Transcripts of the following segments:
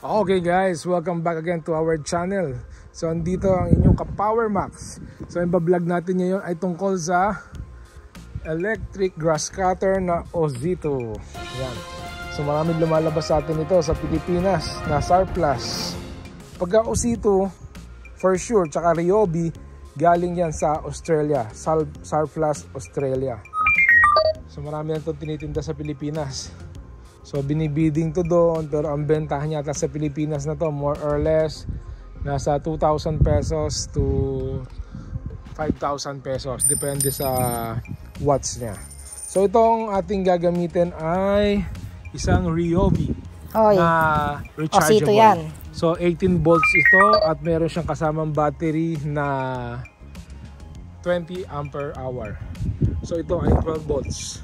Okay guys, welcome back again to our channel. So andito ang inyong ka-Power Max. So yung vlog natin ngayon ay tungkol sa electric grass cutter na Ozito. Yan. So maraming lumalabas sa atin ito sa Pilipinas na surplus. Pagka Ozito, for sure, tsaka Ryobi, galing yan sa Australia, surplus Australia. So marami na ito tinitinda sa Pilipinas. So binibidding to doon, pero ang bentahan yata sa Pilipinas na to more or less nasa 2,000 pesos to 5,000 pesos, depende sa watts niya. So itong ating gagamitin ay isang Ryobi na rechargeable. Yan. So 18 volts ito at meron siyang kasamang battery na 20 ampere hour. So ito ay 12 volts.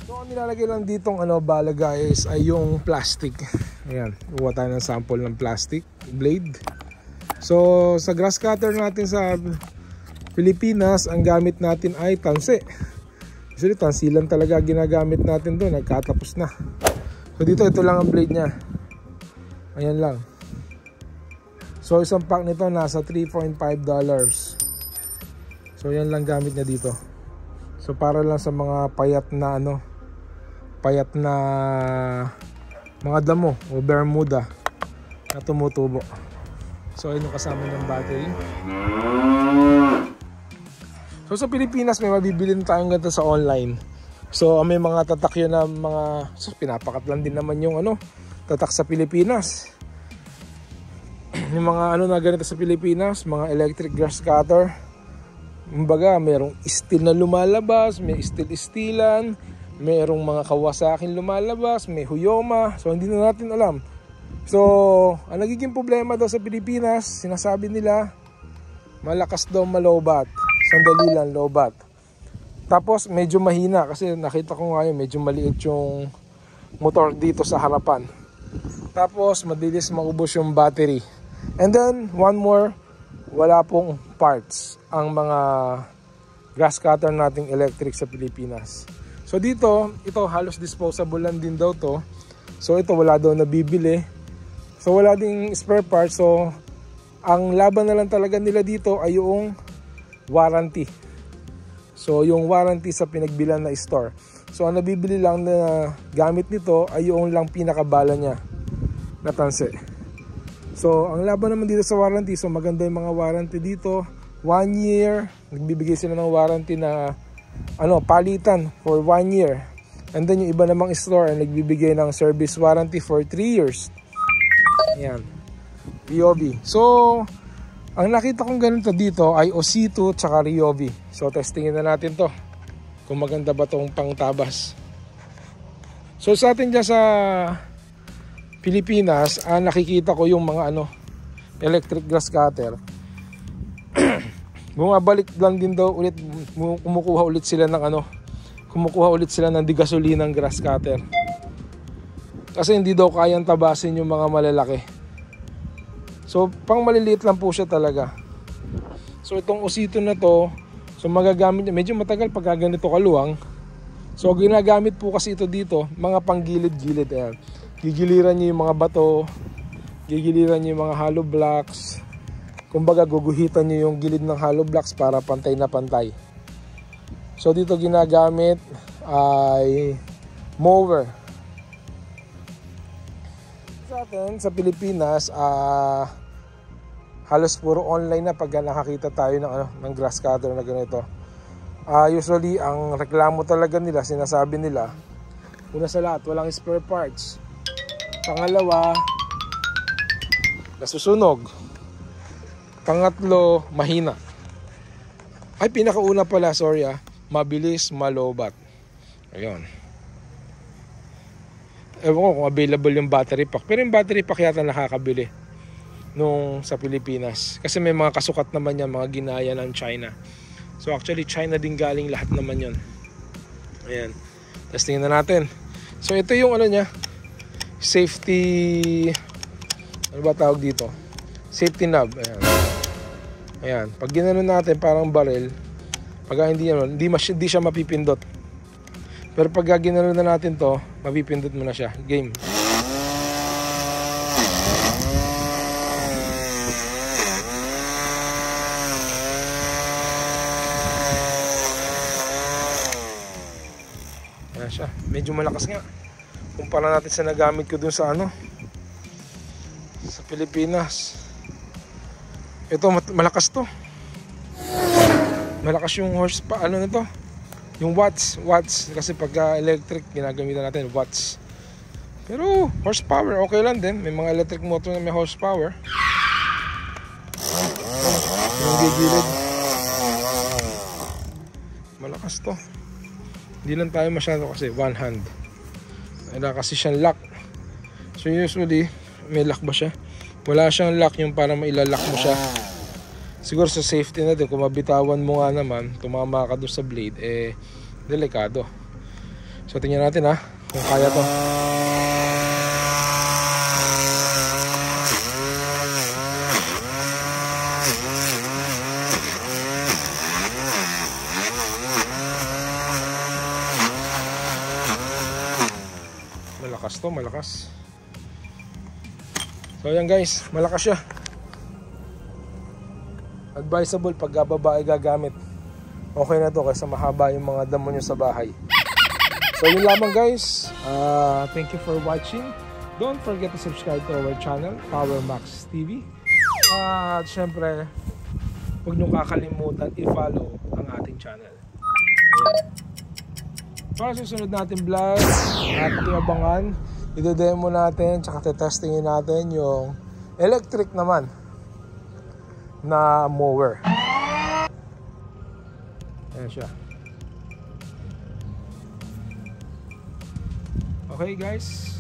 So ang nilalagay lang ditong bala guys ay yung plastic. Ayan, kuha tayo ng sample ng plastic blade. So sa grass cutter natin sa Pilipinas, ang gamit natin ay tansi. Actually tansilan talaga ginagamit natin doon, nagkatapos na. So dito ito lang ang blade niya. Ayan lang. So isang pack nito nasa $3.5. So yan lang gamit niya dito. So para lang sa mga payat na payat na mga damo o bermuda na tumutubo. So ayun yung kasama ng battery. So sa Pilipinas may mabibili tayong ganito sa online. So may mga tatak yun na mga pinapakat lang din naman yung tatak sa Pilipinas. Yung mga na ganito sa Pilipinas, mga electric grass cutter. Kumbaga, mayroong steel na lumalabas, may steel-steelan, mayroong mga Kawasaki lumalabas, may Huyoma. So hindi na natin alam. So ang nagiging problema daw sa Pilipinas, sinasabi nila malakas daw malobat. Sandali lang lobat. Tapos medyo mahina kasi nakita ko ngayon medyo maliit yung motor dito sa harapan. Tapos mabilis maubos yung battery. And then one more, wala pong parts ang mga grass cutter nating electric sa Pilipinas. So dito, ito halos disposable lang din daw to. So ito wala daw nabibili. So wala ding spare parts. So ang laban na lang talaga nila dito ay yung warranty. So yung warranty sa pinagbilan na store. So ang nabibili lang na gamit nito ay yung lang pinakabala niya na tanse. So ang laban naman dito sa warranty, so maganda yung mga warranty dito. 1 year, nagbibigay sila ng warranty na palitan for 1 year. And then yung iba namang store ay nagbibigay ng service warranty for 3 years. Ayan, Ryobi. So ang nakita kong ganito dito ay Ozito tsaka Ryobi. So testingin na natin to kung maganda ba tong pangtabas. So sa atin dyan sa Pilipinas, nakikita ko yung mga electric grass cutter. Bumabalik lang din daw ulit, kumukuha ulit sila ng digasolinang grass cutter. Kasi hindi daw kayang tabasin yung mga malalaki. So pang maliliit lang po siya talaga. So itong Ozito na to, so magagamit niya, medyo matagal pag ganito kaluwang. So ginagamit po kasi ito dito, mga panggilid-gilid. Ayan. Gigiliran niyo yung mga bato, gigiliran niyo yung mga hollow blocks. Kumbaga guguhitan niyo yung gilid ng hollow blocks para pantay na pantay. So dito ginagamit ay mower. Sa atin sa Pilipinas, halos puro online na pag nakakita tayo ng grass cutter na ganito. Usually ang reklamo talaga nila, sinasabi nila, una sa lahat walang spare parts. Pangalawa, nasusunog. Pangatlo, mahina. Ay, pinakauna pala, sorry mabilis malobat. Ayun. Ewan ko kung available yung battery pack. Pero yung battery pack yata nakakabili nung sa Pilipinas. Kasi may mga kasukat naman yan, mga ginaya ng China. So actually, China din galing lahat naman yun. Ayan. Testingin na natin. So ito yung niya, safety, ba tawag dito? Safety knob. Ayan. Ayan. Pag ginano natin parang barrel, pag hindi siya mapipindot. Pero pag ginano na natin to, mapipindot mo na siya. Game. medyo malakas nga kumpara natin sa nagamit ko dun sa ano, sa Pilipinas. Ito malakas to, malakas yung horsepower, ano nito, yung watts kasi pagka electric ginagamitan natin watts. Pero horsepower okay lang din, may mga electric motor na may horsepower. Yung gigilid, malakas to. Hindi lang tayo masyado kasi one hand, wala kasi siyang lock. So usually may lock ba siya? Wala siyang lock, yung para mailalock mo siya. Siguro sa safety natin, kung mabitawan mo nga naman, tumama ka doon sa blade, eh delikado. So tingnan natin ha, kung kaya to. Malakas to, malakas. So yan guys, malakas siya. Advisable pag babae gagamit. Okay na to kasi mahaba yung mga damo nyo sa bahay. So yun lamang guys. Thank you for watching. Don't forget to subscribe to our channel, Power Max TV. At syempre, huwag nyo kakalimutan i-follow ang ating channel. Ayan. Para susunod natin vlog, ating abangan, i-demo natin, tsaka testingin natin yung electric naman na mower. Ayan siya. Okay guys,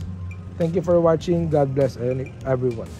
thank you for watching. God bless everyone.